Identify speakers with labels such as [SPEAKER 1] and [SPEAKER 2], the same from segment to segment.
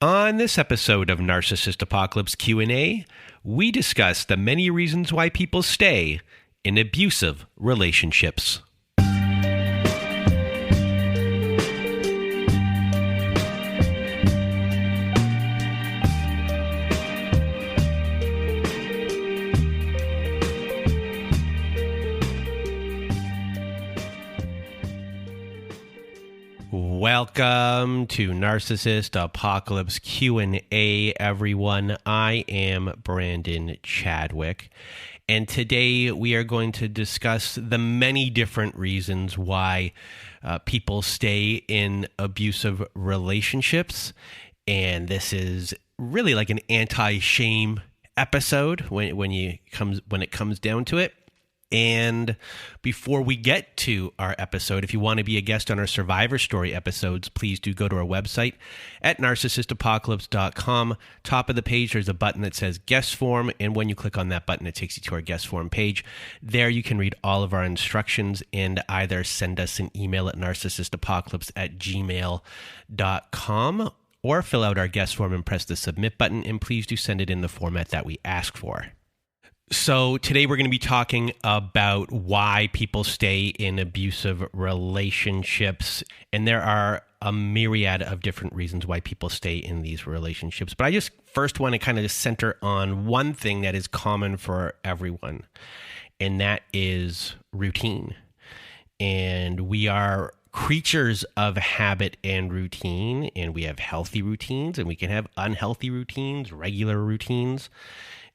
[SPEAKER 1] On this episode of Narcissist Apocalypse Q&A, we discuss the many reasons why people stay in abusive relationships. Welcome to Narcissist Apocalypse Q&A, everyone. I am Brandon Chadwick, and today we are going to discuss the many different reasons why people stay in abusive relationships. And this is really like an anti-shame episode when it comes down to it. And before we get to our episode, if you want to be a guest on our Survivor Story episodes, please do go to our website at narcissistapocalypse.com. Top of the page, there's a button that says guest form. And when you click on that button, it takes you to our guest form page. There you can read all of our instructions and either send us an email at narcissistapocalypse@gmail.com or fill out our guest form and press the submit button. And please do send it in the format that we ask for. So today we're going to be talking about why people stay in abusive relationships. And there are a myriad of different reasons why people stay in these relationships. But I just first want to kind of center on one thing that is common for everyone, and that is routine. And we are creatures of habit and routine, and we have healthy routines, and we can have unhealthy routines, regular routines.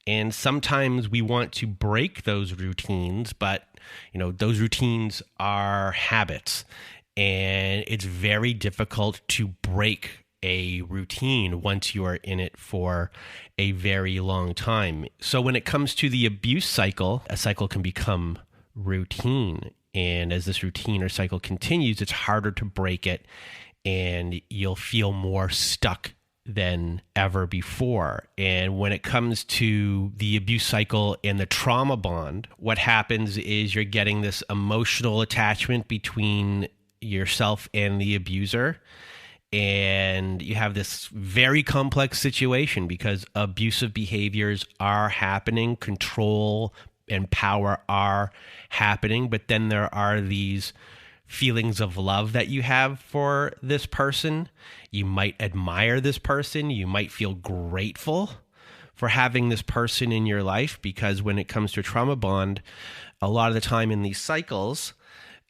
[SPEAKER 1] And sometimes we want to break those routines, but those routines are habits, and it's very difficult to break a routine once you are in it for a very long time. So when it comes to the abuse cycle, a cycle can become routine. And as this routine or cycle continues, it's harder to break it, and you'll feel more stuck than ever before. And when it comes to the abuse cycle and the trauma bond, what happens is you're getting this emotional attachment between yourself and the abuser. And you have this very complex situation because abusive behaviors are happening, control and power are happening, but then there are these feelings of love that you have for this person. You might admire this person. You might feel grateful for having this person in your life, because when it comes to a trauma bond, a lot of the time in these cycles,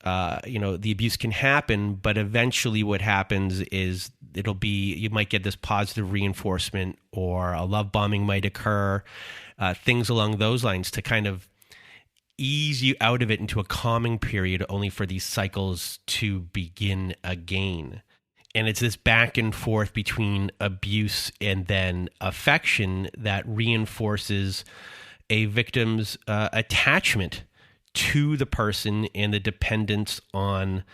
[SPEAKER 1] the abuse can happen, but eventually what happens is you might get this positive reinforcement, or a love bombing might occur, things along those lines to kind of ease you out of it into a calming period, only for these cycles to begin again. And it's this back and forth between abuse and then affection that reinforces a victim's attachment to the person and the dependence on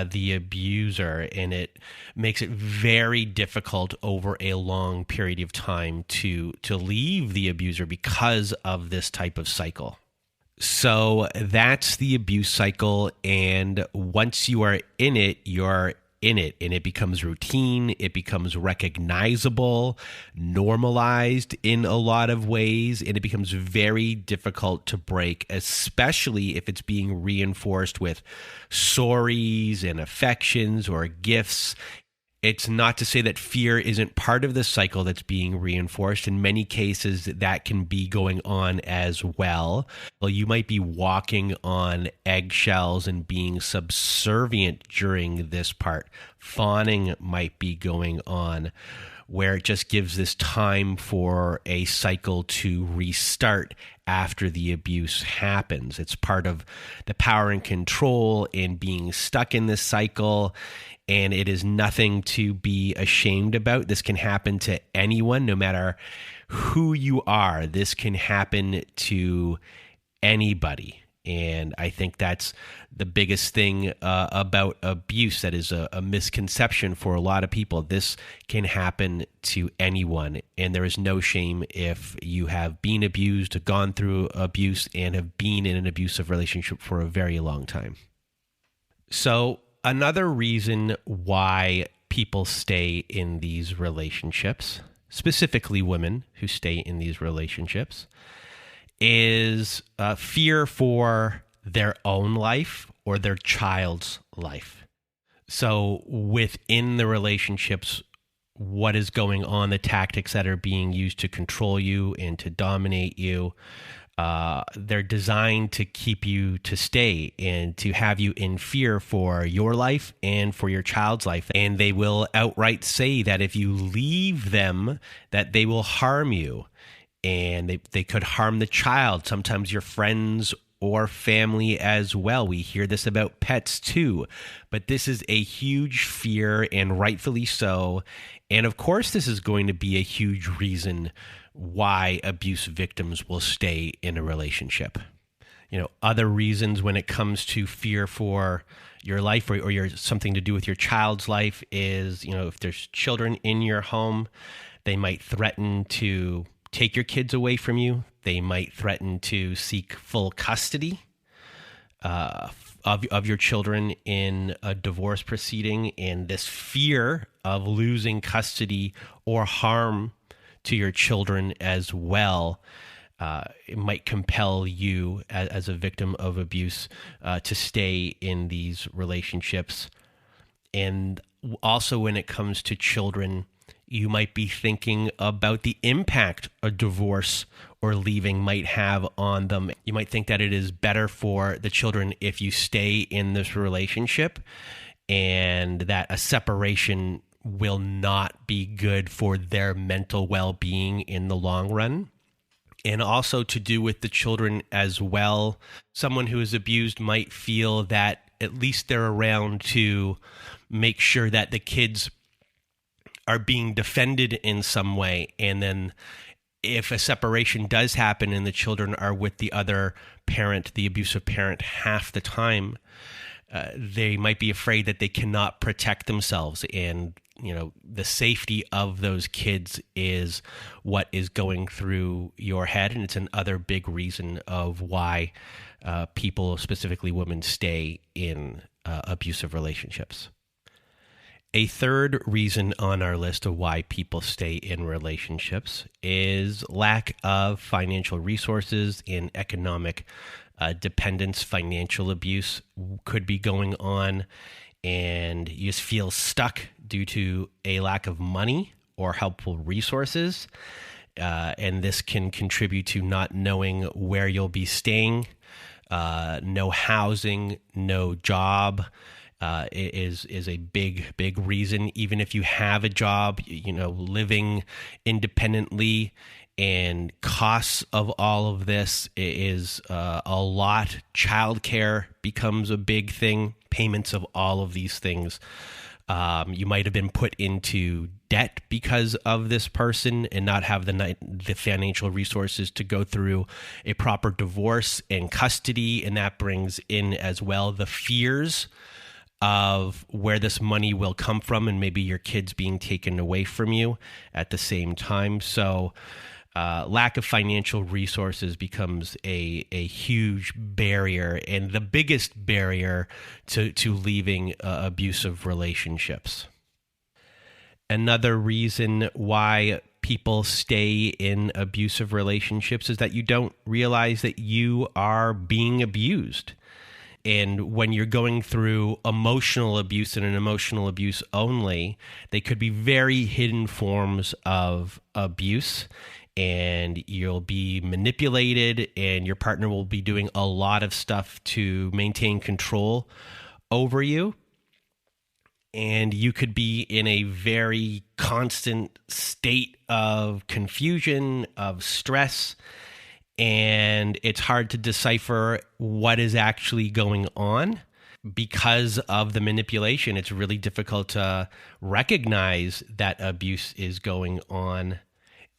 [SPEAKER 1] the abuser. And it makes it very difficult over a long period of time to leave the abuser because of this type of cycle. So that's the abuse cycle, and once you are in it, you're in it, and it becomes routine, it becomes recognizable, normalized in a lot of ways, and it becomes very difficult to break, especially if it's being reinforced with sorries and affections or gifts. It's not to say that fear isn't part of the cycle that's being reinforced. In many cases, that can be going on as well. Well, you might be walking on eggshells and being subservient during this part. Fawning might be going on, where it just gives this time for a cycle to restart after the abuse happens. It's part of the power and control in being stuck in this cycle. And it is nothing to be ashamed about. This can happen to anyone, no matter who you are. This can happen to anybody. And I think that's the biggest thing about abuse that is a misconception for a lot of people. This can happen to anyone. And there is no shame if you have been abused, gone through abuse, and have been in an abusive relationship for a very long time. So another reason why people stay in these relationships, specifically women who stay in these relationships, is fear for their own life or their child's life. So within the relationships, what is going on, the tactics that are being used to control you and to dominate you, they're designed to keep you to stay and to have you in fear for your life and for your child's life. And they will outright say that if you leave them, that they will harm you. And they could harm the child, sometimes your friends or family as well. We hear this about pets too. But this is a huge fear, and rightfully so. And of course, this is going to be a huge reason why abuse victims will stay in a relationship. Other reasons when it comes to fear for your life or your something to do with your child's life is, if there's children in your home, they might threaten to take your kids away from you. They might threaten to seek full custody of your children in a divorce proceeding. And this fear of losing custody or harm to your children as well, it might compel you as a victim of abuse to stay in these relationships. And also when it comes to children, you might be thinking about the impact a divorce or leaving might have on them. You might think that it is better for the children if you stay in this relationship, and that a separation will not be good for their mental well-being in the long run. And also to do with the children as well. Someone who is abused might feel that at least they're around to make sure that the kids are being defended in some way. And then if a separation does happen and the children are with the other parent, the abusive parent, half the time, they might be afraid that they cannot protect themselves. And, the safety of those kids is what is going through your head. And it's another big reason of why people, specifically women, stay in abusive relationships. A third reason on our list of why people stay in relationships is lack of financial resources and economic dependence. Financial abuse could be going on, and you just feel stuck due to a lack of money or helpful resources. And this can contribute to not knowing where you'll be staying, no housing, no job. Is a big reason. Even if you have a job, living independently, and costs of all of this is a lot. Childcare becomes a big thing. Payments of all of these things. You might have been put into debt because of this person and not have the financial resources to go through a proper divorce and custody, and that brings in as well the fears of where this money will come from, and maybe your kids being taken away from you at the same time. So lack of financial resources becomes a huge barrier, and the biggest barrier to leaving abusive relationships. Another reason why people stay in abusive relationships is that you don't realize that you are being abused. And when you're going through emotional abuse and an emotional abuse only, they could be very hidden forms of abuse, and you'll be manipulated, and your partner will be doing a lot of stuff to maintain control over you. And you could be in a very constant state of confusion, of stress, and it's hard to decipher what is actually going on because of the manipulation. It's really difficult to recognize that abuse is going on.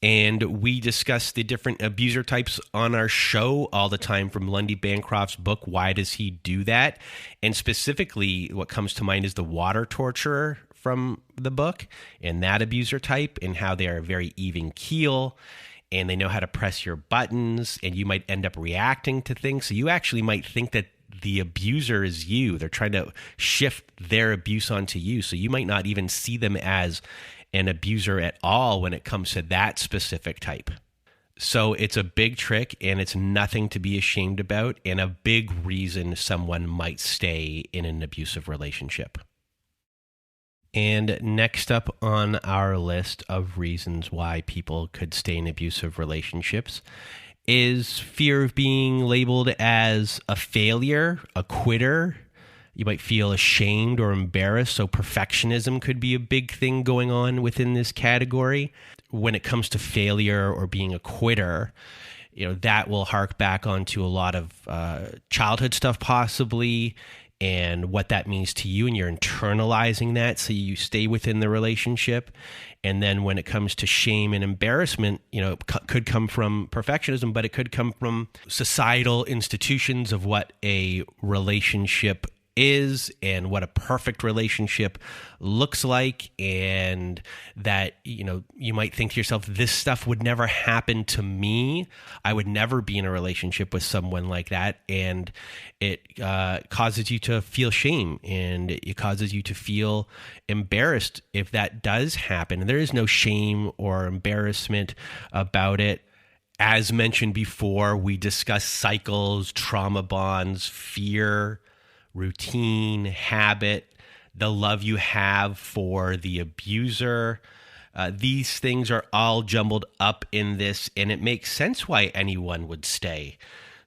[SPEAKER 1] And we discuss the different abuser types on our show all the time, from Lundy Bancroft's book, Why Does He Do That? And specifically, what comes to mind is the water torturer from the book, and that abuser type, and how they are very even keel, and they know how to press your buttons, and you might end up reacting to things. So you actually might think that the abuser is you. They're trying to shift their abuse onto you. So you might not even see them as an abuser at all when it comes to that specific type. So it's a big trick, and it's nothing to be ashamed about, and a big reason someone might stay in an abusive relationship. And next up on our list of reasons why people could stay in abusive relationships is fear of being labeled as a failure, a quitter. You might feel ashamed or embarrassed. So perfectionism could be a big thing going on within this category. When it comes to failure or being a quitter, that will hark back onto a lot of childhood stuff possibly, and what that means to you, and you're internalizing that so you stay within the relationship. And then when it comes to shame and embarrassment, could come from perfectionism, but it could come from societal institutions of what a relationship is and what a perfect relationship looks like, and that you might think to yourself, this stuff would never happen to me. I would never be in a relationship with someone like that, and it causes you to feel shame, and it causes you to feel embarrassed if that does happen. And there is no shame or embarrassment about it. As mentioned before, we discussed cycles, trauma bonds, fear, routine, habit, the love you have for the abuser. These things are all jumbled up in this, and it makes sense why anyone would stay.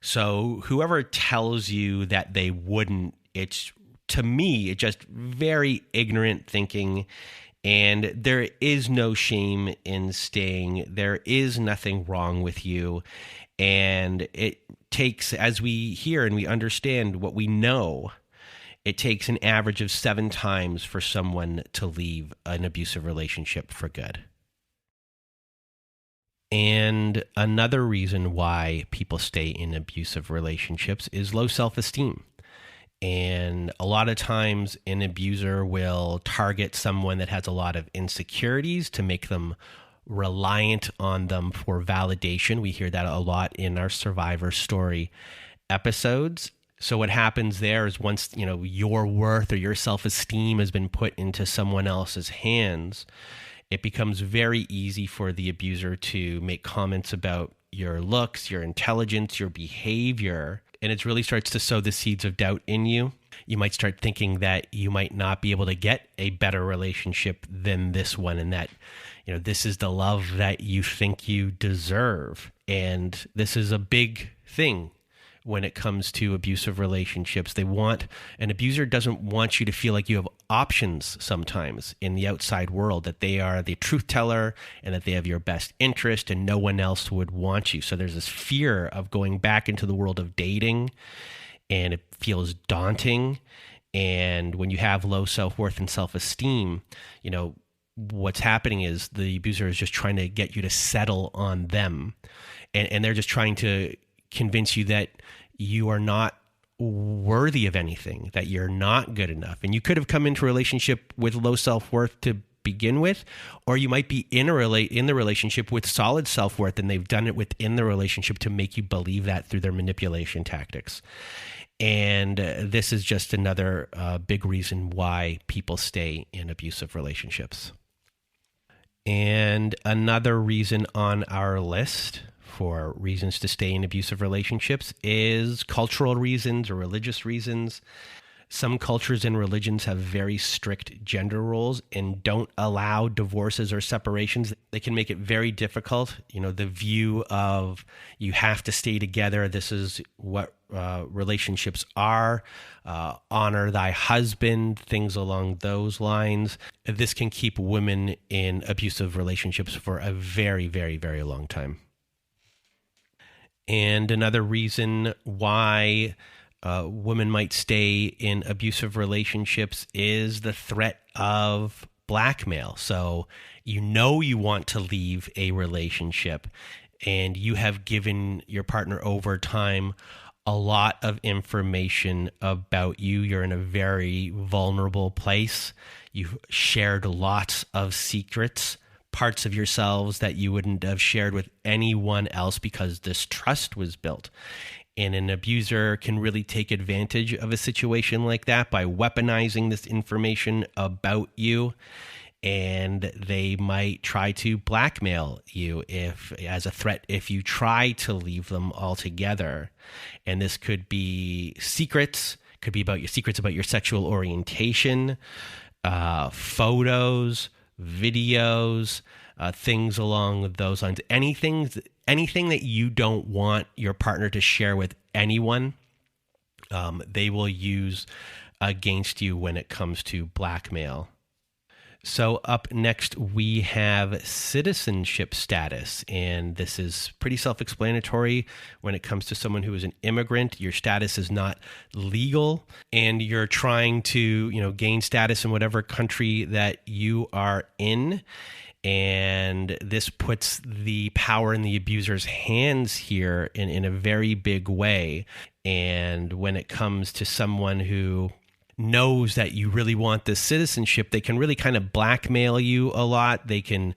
[SPEAKER 1] So whoever tells you that they wouldn't, to me, it's just very ignorant thinking. And there is no shame in staying. There is nothing wrong with you. And it takes, as we hear and we understand what we know, it takes an average of 7 times for someone to leave an abusive relationship for good. And another reason why people stay in abusive relationships is low self-esteem. And a lot of times an abuser will target someone that has a lot of insecurities to make them reliant on them for validation. We hear that a lot in our Survivor Story episodes. So what happens there is once, your worth or your self-esteem has been put into someone else's hands, it becomes very easy for the abuser to make comments about your looks, your intelligence, your behavior, and it really starts to sow the seeds of doubt in you. You might start thinking that you might not be able to get a better relationship than this one, and that this is the love that you think you deserve. And this is a big thing when it comes to abusive relationships. An abuser doesn't want you to feel like you have options sometimes in the outside world, that they are the truth teller and that they have your best interest and no one else would want you. So there's this fear of going back into the world of dating, and it feels daunting. And when you have low self-worth and self-esteem, what's happening is the abuser is just trying to get you to settle on them. And they're just trying to convince you that you are not worthy of anything, that you're not good enough. And you could have come into a relationship with low self-worth to begin with, or you might be in the relationship with solid self-worth, and they've done it within the relationship to make you believe that through their manipulation tactics. And this is just another big reason why people stay in abusive relationships. And another reason on our list for reasons to stay in abusive relationships is cultural reasons or religious reasons. Some cultures and religions have very strict gender roles and don't allow divorces or separations. They can make it very difficult. The view of you have to stay together. This is what relationships are. Honor thy husband, things along those lines. This can keep women in abusive relationships for a very, very, very long time. And another reason why women might stay in abusive relationships is the threat of blackmail. So you want to leave a relationship, and you have given your partner over time a lot of information about you. You're in a very vulnerable place. You've shared lots of secrets, parts of yourselves that you wouldn't have shared with anyone else because this trust was built. And an abuser can really take advantage of a situation like that by weaponizing this information about you. And they might try to blackmail you as a threat if you try to leave them altogether. And this could be secrets, could be about your secrets about your sexual orientation, photos, videos, things along those lines. Anything that you don't want your partner to share with anyone, they will use against you when it comes to blackmail. So up next, we have citizenship status, and this is pretty self-explanatory. When it comes to someone who is an immigrant, your status is not legal, and you're trying to, gain status in whatever country that you are in. And this puts the power in the abuser's hands here in a very big way. And when it comes to someone who knows that you really want this citizenship, they can really kind of blackmail you a lot. They can,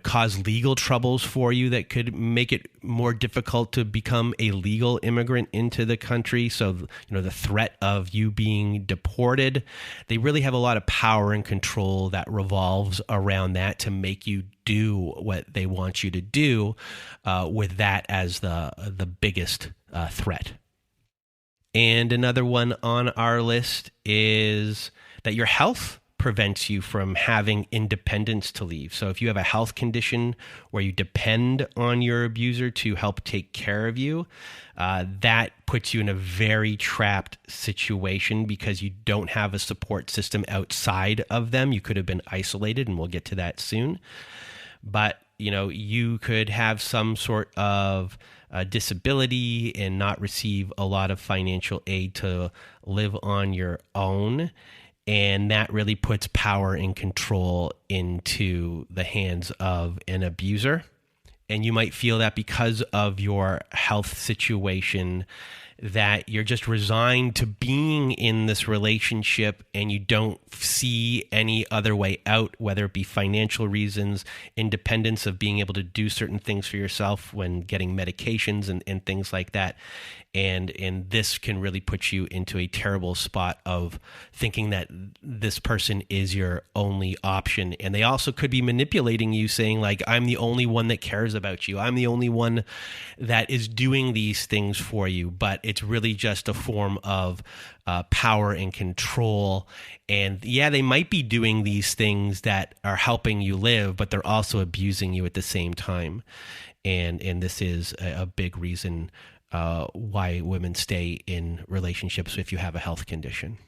[SPEAKER 1] cause legal troubles for you that could make it more difficult to become a legal immigrant into the country. So, the threat of you being deported, they really have a lot of power and control that revolves around that to make you do what they want you to do, with that as the biggest threat. And another one on our list is that your health prevents you from having independence to leave. So if you have a health condition where you depend on your abuser to help take care of you, that puts you in a very trapped situation because you don't have a support system outside of them. You could have been isolated, and we'll get to that soon. But, you could have some sort of disability and not receive a lot of financial aid to live on your own. And that really puts power and control into the hands of an abuser. And you might feel that because of your health situation, that you're just resigned to being in this relationship and you don't see any other way out, whether it be financial reasons, independence of being able to do certain things for yourself when getting medications and things like that. And this can really put you into a terrible spot of thinking that this person is your only option. And they also could be manipulating you, saying like, I'm the only one that cares about you. I'm the only one that is doing these things for you. But it's really just a form of power and control. And yeah, they might be doing these things that are helping you live, but they're also abusing you at the same time. And this is a big reason why women stay in relationships if you have a health condition.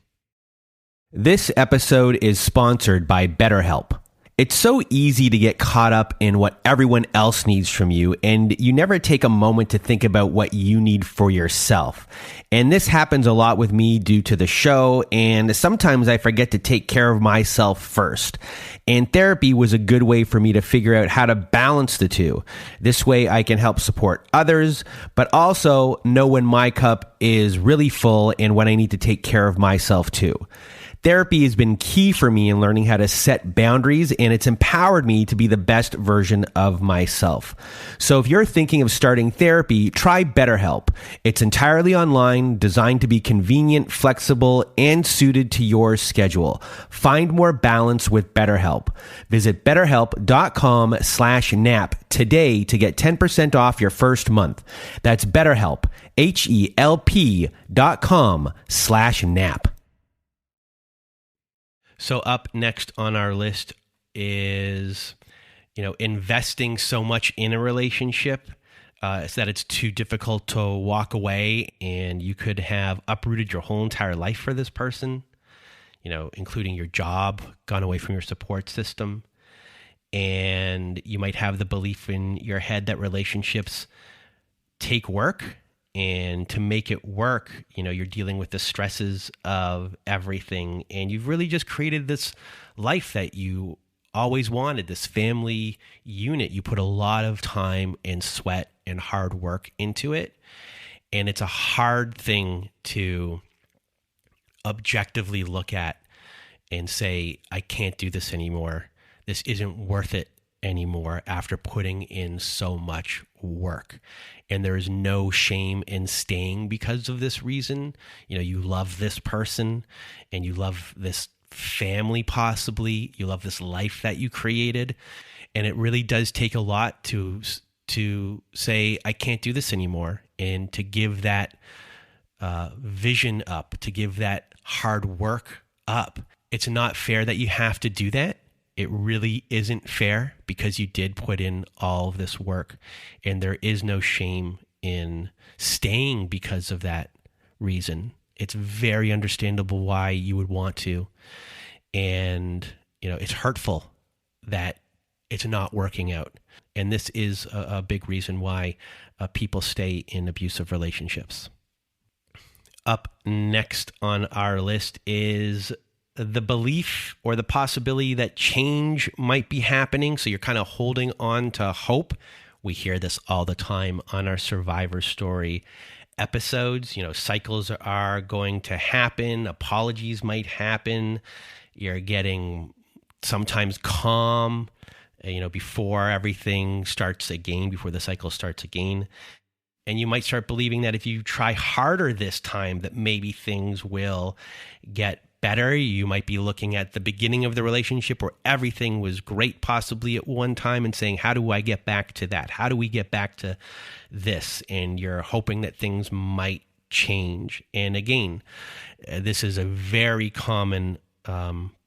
[SPEAKER 1] This episode is sponsored by BetterHelp. It's so easy to get caught up in what everyone else needs from you, and you never take a moment to think about what you need for yourself. And this happens a lot with me due to the show, and sometimes I forget to take care of myself first. And therapy was a good way for me to figure out how to balance the two. This way I can help support others, but also know when my cup is really full and when I need to take care of myself too. Therapy has been key for me in learning how to set boundaries, and it's empowered me to be the best version of myself. So if you're thinking of starting therapy, try BetterHelp. It's entirely online, designed to be convenient, flexible, and suited to your schedule. Find more balance with BetterHelp. Visit BetterHelp.com/nap today to get 10% off your first month. That's BetterHelp, HELP.com/nap. So up next on our list is, investing so much in a relationship so that it's too difficult to walk away, and you could have uprooted your whole entire life for this person, including your job, gone away from your support system. And you might have the belief in your head that relationships take work. And to make it work, you're dealing with the stresses of everything. And you've really just created this life that you always wanted, this family unit. You put a lot of time and sweat and hard work into it. And it's a hard thing to objectively look at and say, I can't do this anymore. This isn't worth it anymore after putting in so much work. And there is no shame in staying because of this reason. You know, you love this person and you love this family, possibly. You love this life that you created. And it really does take a lot to say, I can't do this anymore. And to give that vision up, to give that hard work up. It's not fair that you have to do that. It really isn't fair because you did put in all of this work, and there is no shame in staying because of that reason. It's very understandable why you would want to. And, you know, it's hurtful that it's not working out. And this is a big reason why people stay in abusive relationships. Up next on our list is the belief or the possibility that change might be happening. So you're kind of holding on to hope. We hear this all the time on our Survivor Story episodes. You know, cycles are going to happen. Apologies might happen. You're getting sometimes calm, you know, before everything starts again, before the cycle starts again. And you might start believing that if you try harder this time, that maybe things will get better. You might be looking at the beginning of the relationship where everything was great possibly at one time and saying, how do I get back to that? How do we get back to this? And you're hoping that things might change. And again, this is a very common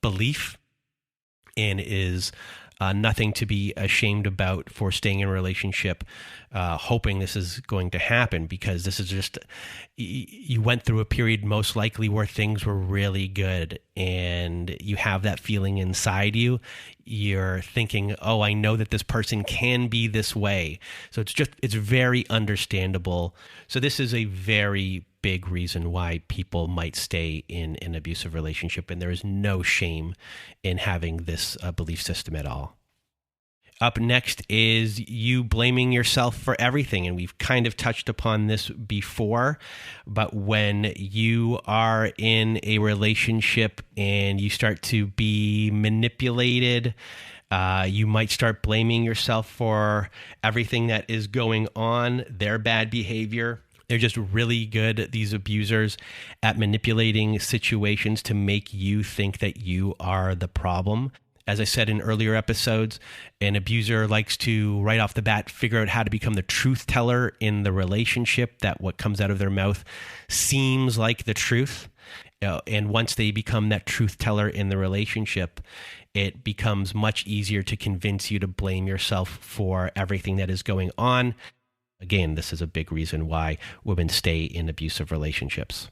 [SPEAKER 1] belief and is nothing to be ashamed about for staying in a relationship, hoping this is going to happen, because this is just, you went through a period most likely where things were really good and you have that feeling inside you. You're thinking, oh, I know that this person can be this way. So it's very understandable. So this is a very big reason why people might stay in an abusive relationship, and there is no shame in having this belief system at all. Up next is you blaming yourself for everything, and we've kind of touched upon this before, but when you are in a relationship and you start to be manipulated, you might start blaming yourself for everything that is going on, their bad behavior. They're just really good, these abusers, at manipulating situations to make you think that you are the problem. As I said in earlier episodes, an abuser likes to, right off the bat, figure out how to become the truth teller in the relationship, that what comes out of their mouth seems like the truth. And once they become that truth teller in the relationship, it becomes much easier to convince you to blame yourself for everything that is going on. Again, this is a big reason why women stay in abusive relationships.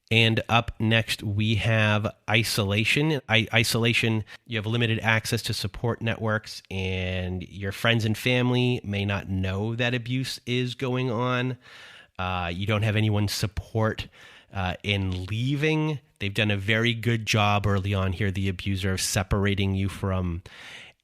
[SPEAKER 1] And up next, we have isolation. Isolation, you have limited access to support networks, and your friends and family may not know that abuse is going on. You don't have anyone's support in leaving. They've done a very good job early on here, the abuser, of separating you from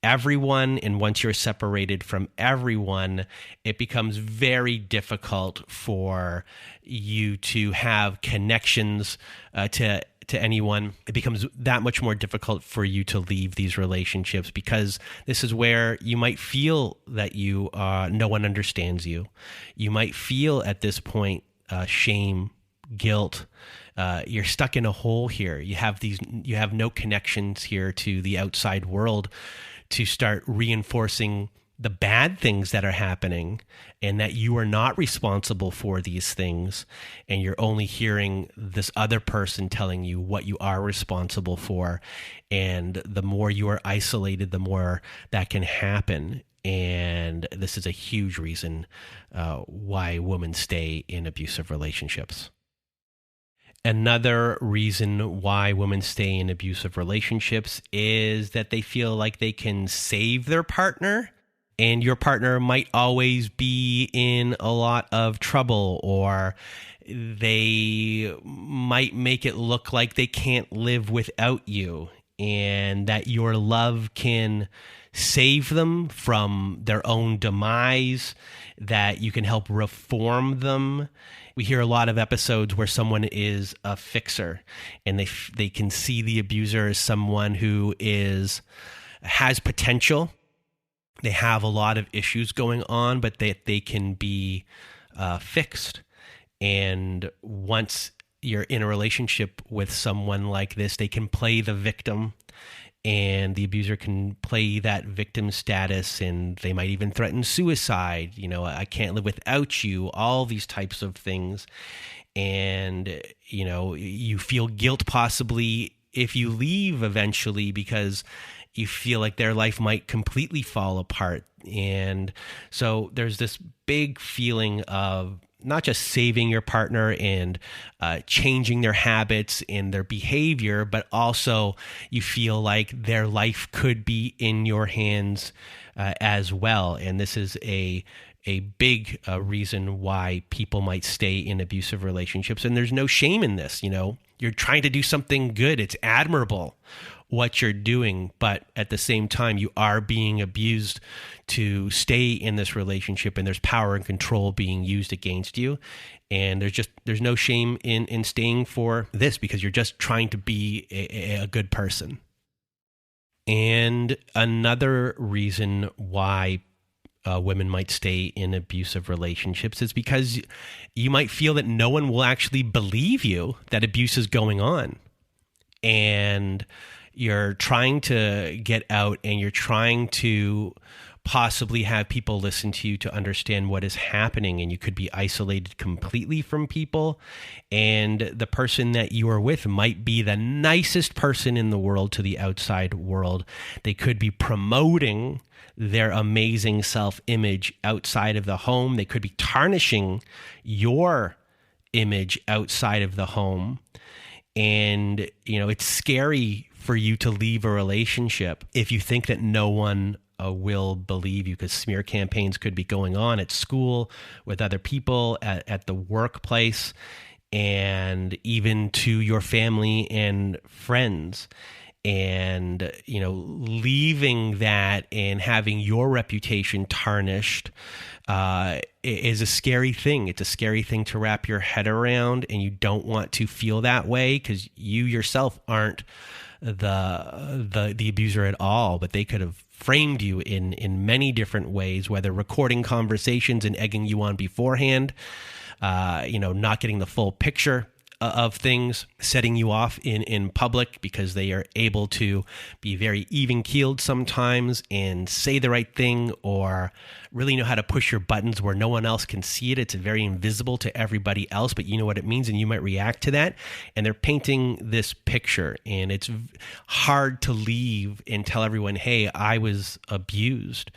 [SPEAKER 1] everyone. And once you're separated from everyone, it becomes very difficult for you to have connections to anyone. It becomes that much more difficult for you to leave these relationships, because this is where you might feel that no one understands you. You might feel at this point shame, guilt. You're stuck in a hole here. You have no connections here to the outside world to start reinforcing the bad things that are happening, and that you are not responsible for these things, and you're only hearing this other person telling you what you are responsible for. And the more you are isolated, the more that can happen. And this is a huge reason why women stay in abusive relationships. Another reason why women stay in abusive relationships is that they feel like they can save their partner, and your partner might always be in a lot of trouble, or they might make it look like they can't live without you, and that your love can save them from their own demise, that you can help reform them. We hear a lot of episodes where someone is a fixer, and they can see the abuser as someone who has potential, they have a lot of issues going on, but they can be fixed. And once you're in a relationship with someone like this, they can play the victim, and the abuser can play that victim status, and they might even threaten suicide. I can't live without you, all these types of things. And, you feel guilt possibly if you leave eventually, because you feel like their life might completely fall apart. And so there's this big feeling of not just saving your partner and changing their habits and their behavior, but also you feel like their life could be in your hands as well. And this is a big reason why people might stay in abusive relationships. And there's no shame in this. You're trying to do something good. It's admirable what you're doing, but at the same time, you are being abused to stay in this relationship, and there's power and control being used against you. And there's no shame in staying for this, because you're just trying to be a good person. And another reason why women might stay in abusive relationships is because you might feel that no one will actually believe you that abuse is going on. And you're trying to get out, and you're trying to possibly have people listen to you to understand what is happening, and you could be isolated completely from people. And the person that you are with might be the nicest person in the world to the outside world. They could be promoting their amazing self-image outside of the home. They could be tarnishing your image outside of the home. And, it's scary for you to leave a relationship if you think that no one will believe you, because smear campaigns could be going on at school, with other people, at the workplace, and even to your family and friends. And, leaving that and having your reputation tarnished is a scary thing. It's a scary thing to wrap your head around, and you don't want to feel that way, because you yourself aren't the abuser at all, but they could have framed you in many different ways, whether recording conversations and egging you on beforehand, not getting the full picture of things, setting you off in public, because they are able to be very even-keeled sometimes and say the right thing, or really know how to push your buttons where no one else can see it. It's very invisible to everybody else, but you know what it means, and you might react to that. And they're painting this picture, and it's hard to leave and tell everyone, hey, I was abused.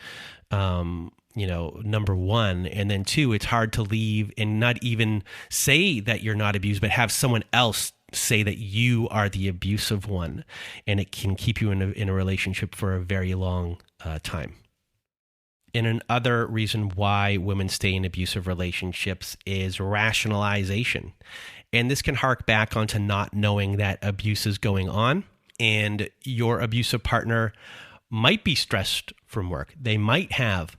[SPEAKER 1] Number one. And then two, it's hard to leave and not even say that you're not abused, but have someone else say that you are the abusive one. And it can keep you in a relationship for a very long time. And another reason why women stay in abusive relationships is rationalization. And this can hark back onto not knowing that abuse is going on, and your abusive partner might be stressed from work. They might have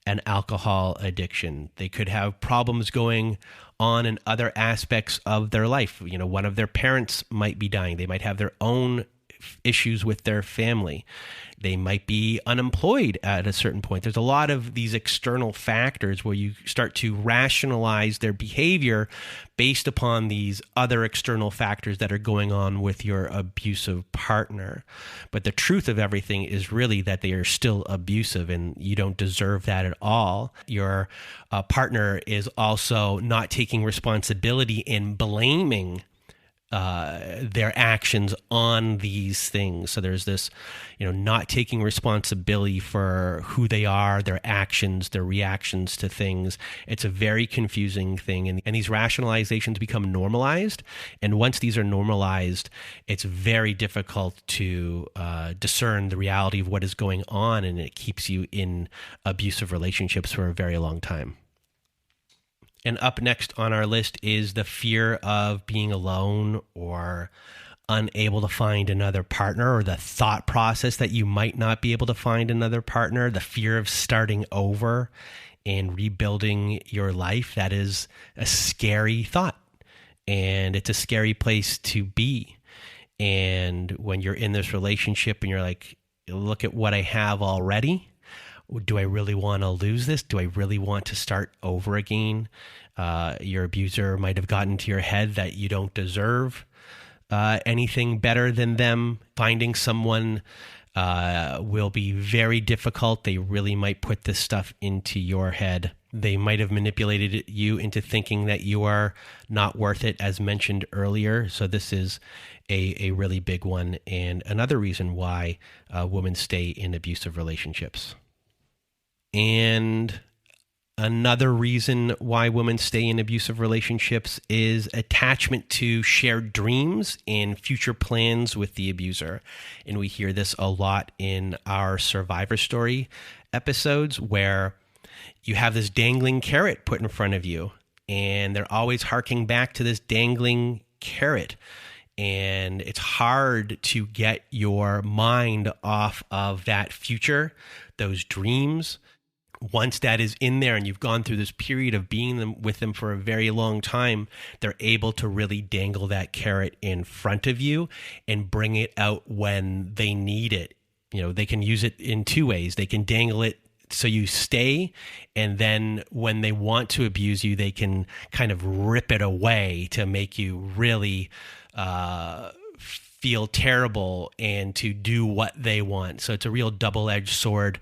[SPEAKER 1] an alcohol addiction. They could have problems going on in other aspects of their life. One of their parents might be dying. They might have their own issues with their family. They might be unemployed at a certain point. There's a lot of these external factors where you start to rationalize their behavior based upon these other external factors that are going on with your abusive partner. But the truth of everything is really that they are still abusive, and you don't deserve that at all. Your partner is also not taking responsibility and blaming their actions on these things. So there's this, not taking responsibility for who they are, their actions, their reactions to things. It's a very confusing thing. And these rationalizations become normalized. And once these are normalized, it's very difficult to discern the reality of what is going on. And it keeps you in abusive relationships for a very long time. And up next on our list is the fear of being alone or unable to find another partner, or the thought process that you might not be able to find another partner, the fear of starting over and rebuilding your life. That is a scary thought, and it's a scary place to be. And when you're in this relationship and you're like, look at what I have already, Do I really want to lose this? Do I really want to start over again? Your abuser might have gotten to your head that you don't deserve anything better than them. Finding someone will be very difficult. They really might put this stuff into your head. They might have manipulated you into thinking that you are not worth it, as mentioned earlier. So this is a really big one, and another reason why women stay in abusive relationships. And another reason why women stay in abusive relationships is attachment to shared dreams and future plans with the abuser. And we hear this a lot in our Survivor Story episodes, where you have this dangling carrot put in front of you, and they're always harking back to this dangling carrot. And it's hard to get your mind off of that future, those dreams. Once that is in there and you've gone through this period of being with them for a very long time, they're able to really dangle that carrot in front of you and bring it out when they need it. You know, they can use it in two ways. They can dangle it so you stay, and then when they want to abuse you, they can kind of rip it away to make you really feel terrible and to do what they want. So it's a real double-edged sword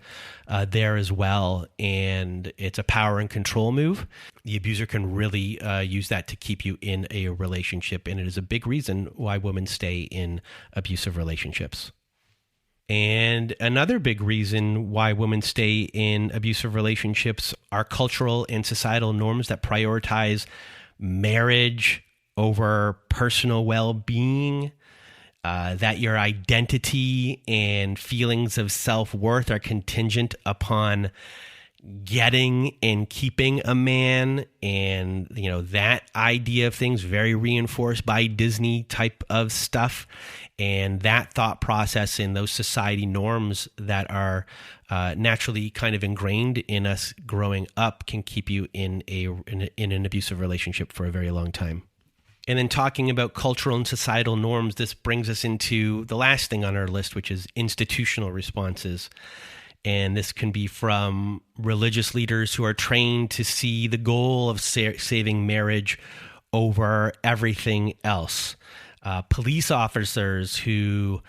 [SPEAKER 1] there as well, and it's a power and control move. The abuser can really use that to keep you in a relationship, and it is a big reason why women stay in abusive relationships. And another big reason why women stay in abusive relationships are cultural and societal norms that prioritize marriage over personal well-being, that your identity and feelings of self-worth are contingent upon getting and keeping a man. And, you know, that idea of things very reinforced by Disney type of stuff. And that thought process and those society norms that are naturally kind of ingrained in us growing up can keep you in an abusive relationship for a very long time. And then talking about cultural and societal norms, this brings us into the last thing on our list, which is institutional responses. And this can be from religious leaders who are trained to see the goal of saving marriage over everything else. Police officers who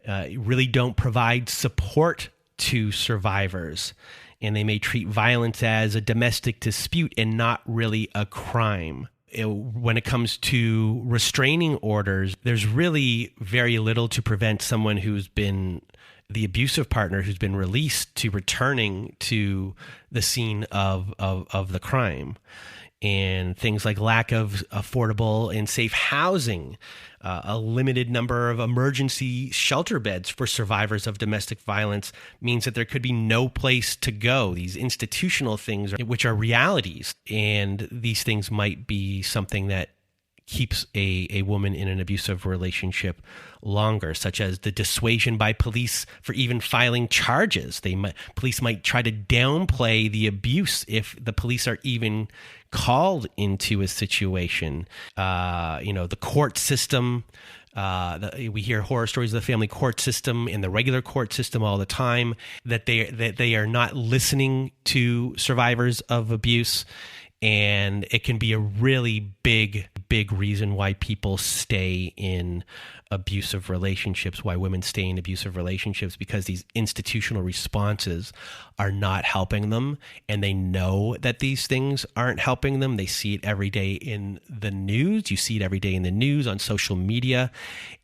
[SPEAKER 1] really don't provide support to survivors, and they may treat violence as a domestic dispute and not really a crime. When it comes to restraining orders, there's really very little to prevent someone who's been the abusive partner who's been released to returning to the scene of the crime. And things like lack of affordable and safe housing, a limited number of emergency shelter beds for survivors of domestic violence means that there could be no place to go. These institutional things, which are realities, and these things might be something that keeps a woman in an abusive relationship longer, such as the dissuasion by police for even filing charges. Police might try to downplay the abuse if the police are even called into a situation. The court system. We hear horror stories of the family court system and the regular court system all the time, that they are not listening to survivors of abuse. And it can be a really big reason why people stay in abusive relationships, why women stay in abusive relationships, because these institutional responses are not helping them. And they know that these things aren't helping them. They see it every day in the news. You see it every day in the news, on social media.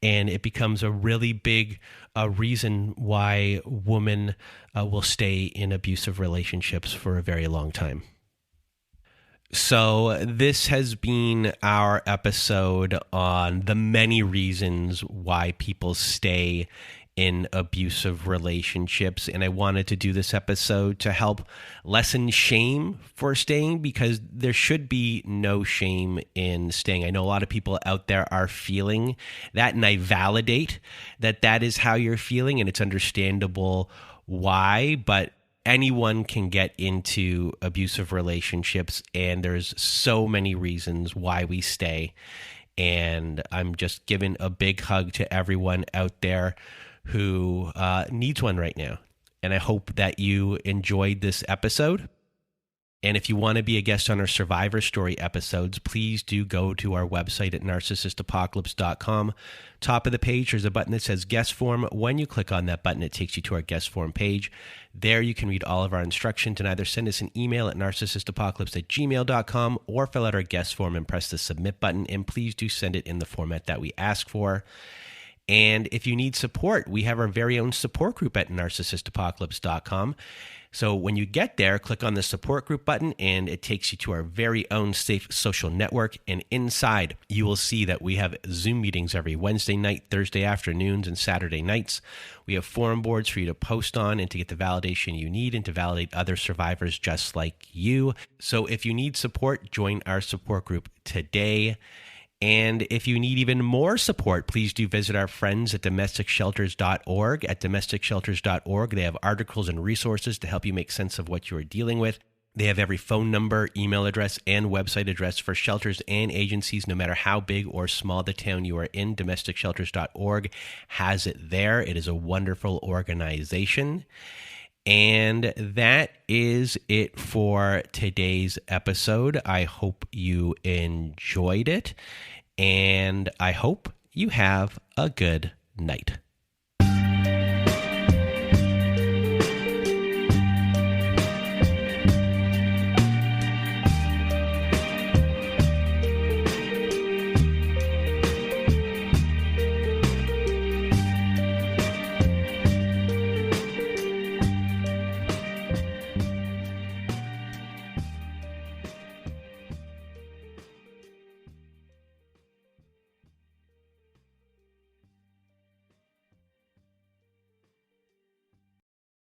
[SPEAKER 1] And it becomes a really big reason why women will stay in abusive relationships for a very long time. So this has been our episode on the many reasons why people stay in abusive relationships. And I wanted to do this episode to help lessen shame for staying, because there should be no shame in staying. I know a lot of people out there are feeling that, and I validate that is how you're feeling, and it's understandable why, but anyone can get into abusive relationships, and there's so many reasons why we stay. And I'm just giving a big hug to everyone out there who needs one right now. And I hope that you enjoyed this episode. And if you want to be a guest on our Survivor Story episodes, please do go to our website at narcissistapocalypse.com. Top of the page, there's a button that says Guest Form. When you click on that button, it takes you to our Guest Form page. There you can read all of our instructions and either send us an email at narcissistapocalypse@gmail.com or fill out our Guest Form and press the Submit button. And please do send it in the format that we ask for. And if you need support, we have our very own support group at narcissistapocalypse.com. So when you get there, click on the support group button and it takes you to our very own safe social network. And inside, you will see that we have Zoom meetings every Wednesday night, Thursday afternoons, and Saturday nights. We have forum boards for you to post on and to get the validation you need and to validate other survivors just like you. So if you need support, join our support group today. And if you need even more support, please do visit our friends at domesticshelters.org. At domesticshelters.org, they have articles and resources to help you make sense of what you are dealing with. They have every phone number, email address, and website address for shelters and agencies, no matter how big or small the town you are in. Domesticshelters.org has it there. It is a wonderful organization. And that is it for today's episode. I hope you enjoyed it, and I hope you have a good night.